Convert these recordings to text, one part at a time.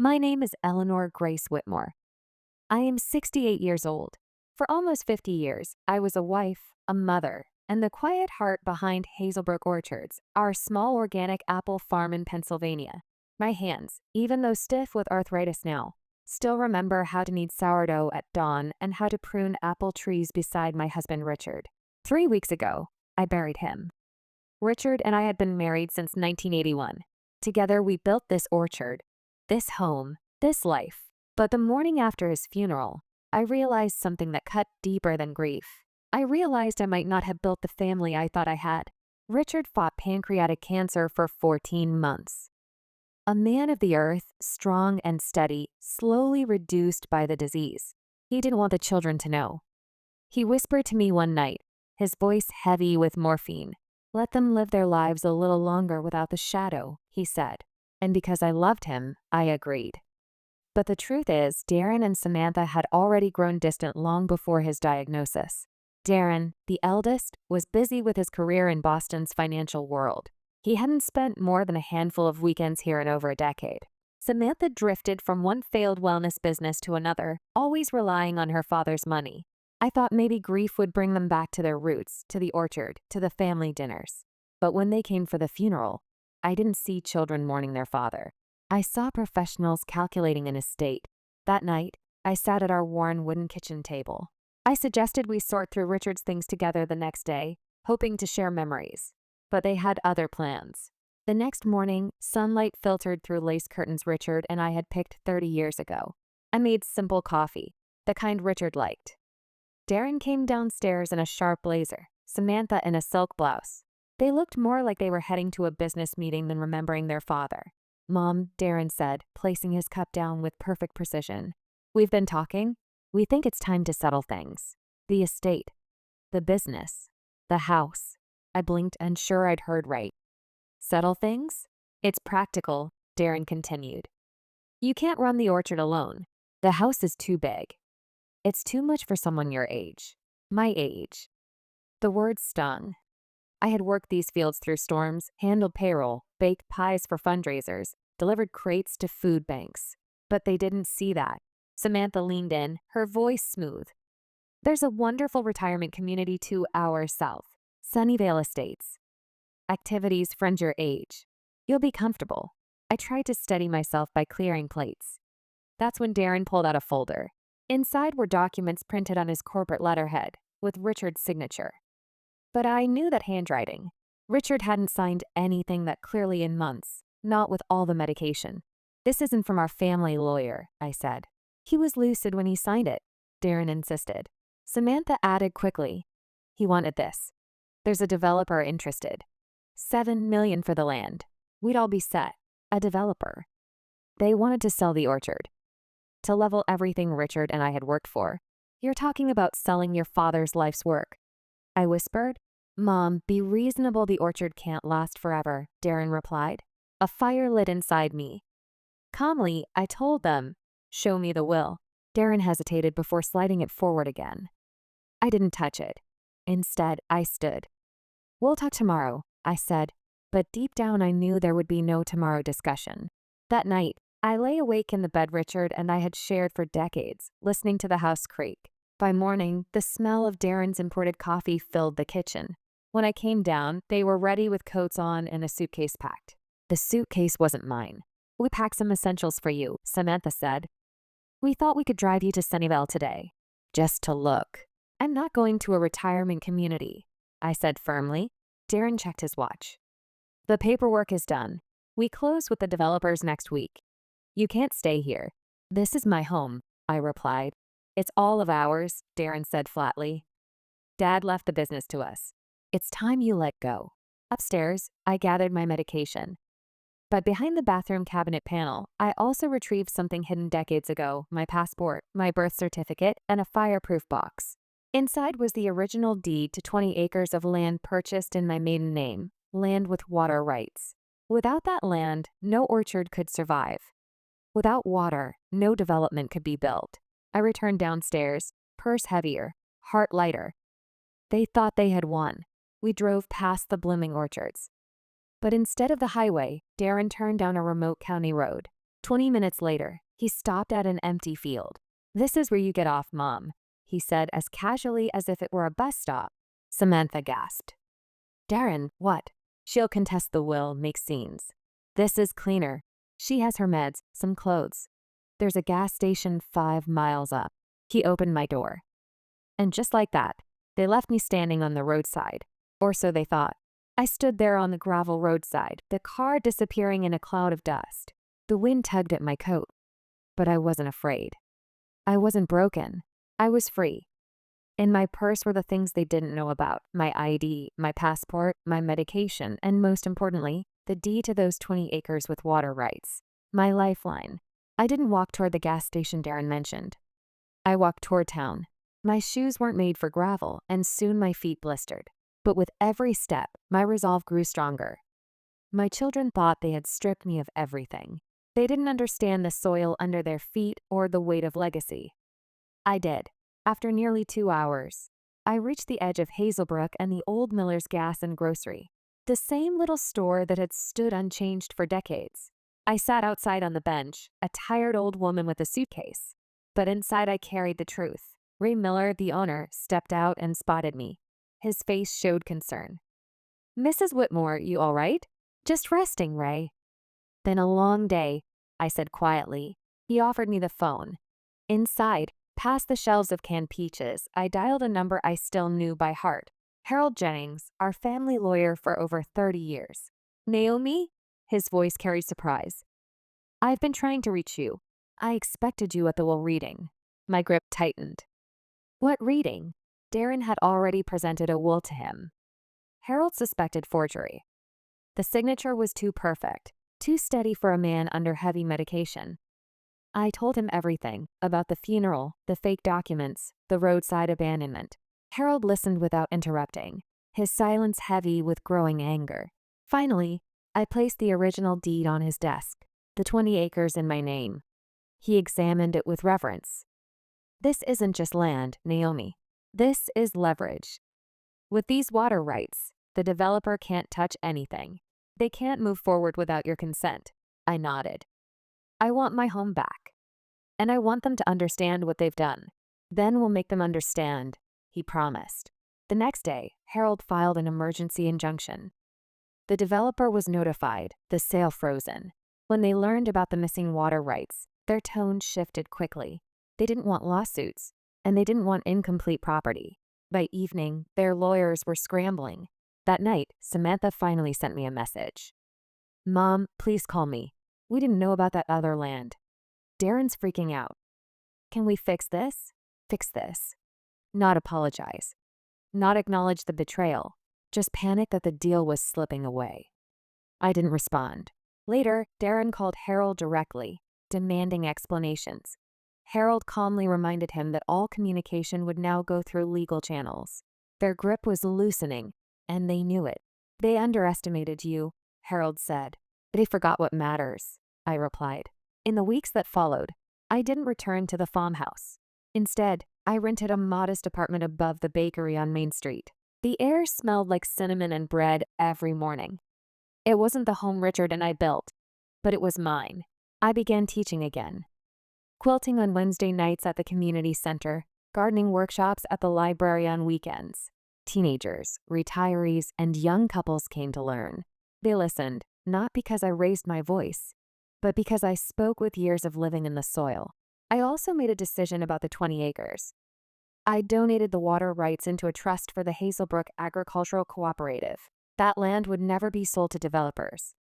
My name is Eleanor Grace Whitmore. I am 68 years old. For almost 50 years, I was a wife, a mother, and the quiet heart behind Hazelbrook Orchards, our small organic apple farm in Pennsylvania. My hands, even though stiff with arthritis now, still remember how to knead sourdough at dawn and how to prune apple trees beside my husband Richard. 3 weeks ago, I buried him. Richard and I had been married since 1981. Together, we built this orchard, this home, this life. But the morning after his funeral, I realized something that cut deeper than grief. I realized I might not have built the family I thought I had. Richard fought pancreatic cancer for 14 months. A man of the earth, strong and steady, slowly reduced by the disease. He didn't want the children to know. He whispered to me one night, his voice heavy with morphine. "Let them live their lives a little longer without the shadow," he said. And because I loved him, I agreed. But the truth is, Darren and Samantha had already grown distant long before his diagnosis. Darren, the eldest, was busy with his career in Boston's financial world. He hadn't spent more than a handful of weekends here in over a decade. Samantha drifted from one failed wellness business to another, always relying on her father's money. I thought maybe grief would bring them back to their roots, to the orchard, to the family dinners. But when they came for the funeral, I didn't see children mourning their father. I saw professionals calculating an estate. That night, I sat at our worn wooden kitchen table. I suggested we sort through Richard's things together the next day, hoping to share memories. But they had other plans. The next morning, sunlight filtered through lace curtains Richard and I had picked 30 years ago. I made simple coffee, the kind Richard liked. Darren came downstairs in a sharp blazer, Samantha in a silk blouse. They looked more like they were heading to a business meeting than remembering their father. "Mom," Darren said, placing his cup down with perfect precision. "We've been talking. We think it's time to settle things. The estate, the business, the house." I blinked, unsure I'd heard right. "Settle things? It's practical," Darren continued. "You can't run the orchard alone. The house is too big. It's too much for someone your age. My age." The words stung. I had worked these fields through storms, handled payroll, baked pies for fundraisers, delivered crates to food banks. But they didn't see that. Samantha leaned in, her voice smooth. "There's a wonderful retirement community to our south, Sunnyvale Estates. Activities friend your age. You'll be comfortable." I tried to steady myself by clearing plates. That's when Darren pulled out a folder. Inside were documents printed on his corporate letterhead, with Richard's signature. But I knew that handwriting. Richard hadn't signed anything that clearly in months, not with all the medication. "This isn't from our family lawyer," I said. "He was lucid when he signed it," Darren insisted. Samantha added quickly, "He wanted this. There's a developer interested. $7 million for the land. We'd all be set." A developer. They wanted to sell the orchard. To level everything Richard and I had worked for. "You're talking about selling your father's life's work." I whispered. "Mom, be reasonable, the orchard can't last forever," Darren replied. A fire lit inside me. Calmly, I told them, "Show me the will." Darren hesitated before sliding it forward again. I didn't touch it. Instead, I stood. "We'll talk tomorrow," I said, but deep down I knew there would be no tomorrow discussion. That night, I lay awake in the bed Richard and I had shared for decades, listening to the house creak. By morning, the smell of Darren's imported coffee filled the kitchen. When I came down, they were ready with coats on and a suitcase packed. The suitcase wasn't mine. "We packed some essentials for you," Samantha said. "We thought we could drive you to Sunnyvale today, just to look." "I'm not going to a retirement community," I said firmly. Darren checked his watch. "The paperwork is done. We close with the developers next week. You can't stay here." "This is my home," I replied. "It's all of ours," Darren said flatly. "Dad left the business to us. It's time you let go." Upstairs, I gathered my medication. But behind the bathroom cabinet panel, I also retrieved something hidden decades ago: my passport, my birth certificate, and a fireproof box. Inside was the original deed to 20 acres of land purchased in my maiden name, land with water rights. Without that land, no orchard could survive. Without water, no development could be built. I returned downstairs, purse heavier, heart lighter. They thought they had won. We drove past the blooming orchards. But instead of the highway, Darren turned down a remote county road. 20 minutes later, he stopped at an empty field. "This is where you get off, Mom," he said as casually as if it were a bus stop. Samantha gasped. "Darren, what?" "She'll contest the will, make scenes. This is cleaner. She has her meds, some clothes. There's a gas station 5 miles up." He opened my door. And just like that, they left me standing on the roadside. Or so they thought. I stood there on the gravel roadside, the car disappearing in a cloud of dust. The wind tugged at my coat. But I wasn't afraid. I wasn't broken. I was free. In my purse were the things they didn't know about: my ID, my passport, my medication, and most importantly, the deed to those 20 acres with water rights. My lifeline. I didn't walk toward the gas station Darren mentioned. I walked toward town. My shoes weren't made for gravel, and soon my feet blistered. But with every step, my resolve grew stronger. My children thought they had stripped me of everything. They didn't understand the soil under their feet or the weight of legacy. I did. After nearly 2 hours, I reached the edge of Hazelbrook and the old Miller's Gas and Grocery, the same little store that had stood unchanged for decades. I sat outside on the bench, a tired old woman with a suitcase. But inside I carried the truth. Ray Miller, the owner, stepped out and spotted me. His face showed concern. "Mrs. Whitmore, you all right?" "Just resting, Ray." "Been a long day," I said quietly. He offered me the phone. Inside, past the shelves of canned peaches, I dialed a number I still knew by heart. Harold Jennings, our family lawyer for over 30 years. "Naomi?" His voice carried surprise. "I've been trying to reach you. I expected you at the will reading." My grip tightened. What reading? Darren had already presented a will to him. Harold suspected forgery. The signature was too perfect, too steady for a man under heavy medication. I told him everything about the funeral, the fake documents, the roadside abandonment. Harold listened without interrupting, his silence heavy with growing anger. Finally, I placed the original deed on his desk, the 20 acres in my name. He examined it with reverence. "This isn't just land, Naomi. This is leverage. With these water rights, the developer can't touch anything. They can't move forward without your consent." I nodded. "I want my home back. And I want them to understand what they've done. Then we'll make them understand," he promised. The next day, Harold filed an emergency injunction. The developer was notified, the sale frozen. When they learned about the missing water rights, their tone shifted quickly. They didn't want lawsuits, and they didn't want incomplete property. By evening, their lawyers were scrambling. That night, Samantha finally sent me a message. "Mom, please call me. We didn't know about that other land. Darren's freaking out. Can we fix this? Fix this. Not apologize. Not acknowledge the betrayal. Just panic that the deal was slipping away." I didn't respond. Later, Darren called Harold directly, demanding explanations. Harold calmly reminded him that all communication would now go through legal channels. Their grip was loosening, and they knew it. "They underestimated you," Harold said. "They forgot what matters," I replied. In the weeks that followed, I didn't return to the farmhouse. Instead, I rented a modest apartment above the bakery on Main Street. The air smelled like cinnamon and bread every morning. It wasn't the home Richard and I built, but it was mine. I began teaching again. Quilting on Wednesday nights at the community center, gardening workshops at the library on weekends. Teenagers, retirees, and young couples came to learn. They listened, not because I raised my voice, but because I spoke with years of living in the soil. I also made a decision about the 20 acres. I donated the water rights into a trust for the Hazelbrook Agricultural Cooperative. That land would never be sold to developers.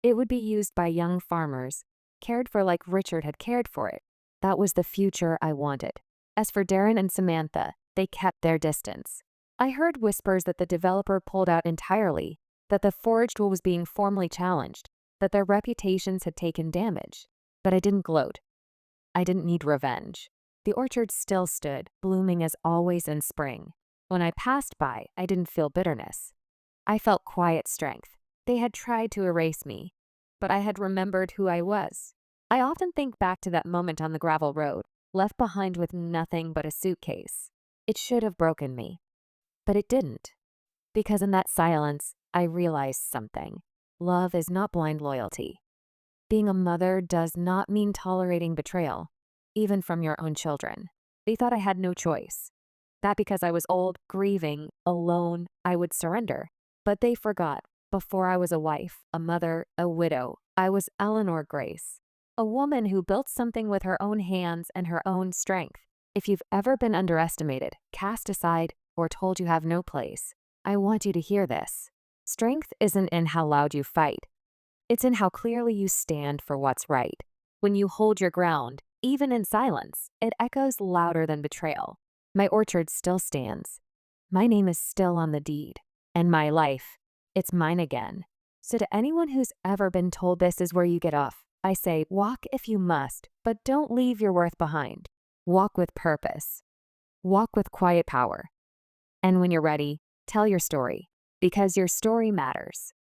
It would be used by young farmers, cared for like Richard had cared for it. That was the future I wanted. As for Darren and Samantha, they kept their distance. I heard whispers that the developer pulled out entirely, that the forged will was being formally challenged, that their reputations had taken damage. But I didn't gloat. I didn't need revenge. The orchard still stood, blooming as always in spring. When I passed by, I didn't feel bitterness. I felt quiet strength. They had tried to erase me, but I had remembered who I was. I often think back to that moment on the gravel road, left behind with nothing but a suitcase. It should have broken me, but it didn't. Because in that silence, I realized something. Love is not blind loyalty. Being a mother does not mean tolerating betrayal, even from your own children. They thought I had no choice. That because I was old, grieving, alone, I would surrender. But they forgot. Before I was a wife, a mother, a widow, I was Eleanor Grace, a woman who built something with her own hands and her own strength. If you've ever been underestimated, cast aside, or told you have no place, I want you to hear this. Strength isn't in how loud you fight. It's in how clearly you stand for what's right. When you hold your ground, even in silence, it echoes louder than betrayal. My orchard still stands. My name is still on the deed. And my life, it's mine again. So to anyone who's ever been told this is where you get off, I say walk if you must, but don't leave your worth behind. Walk with purpose. Walk with quiet power. And when you're ready, tell your story, because your story matters.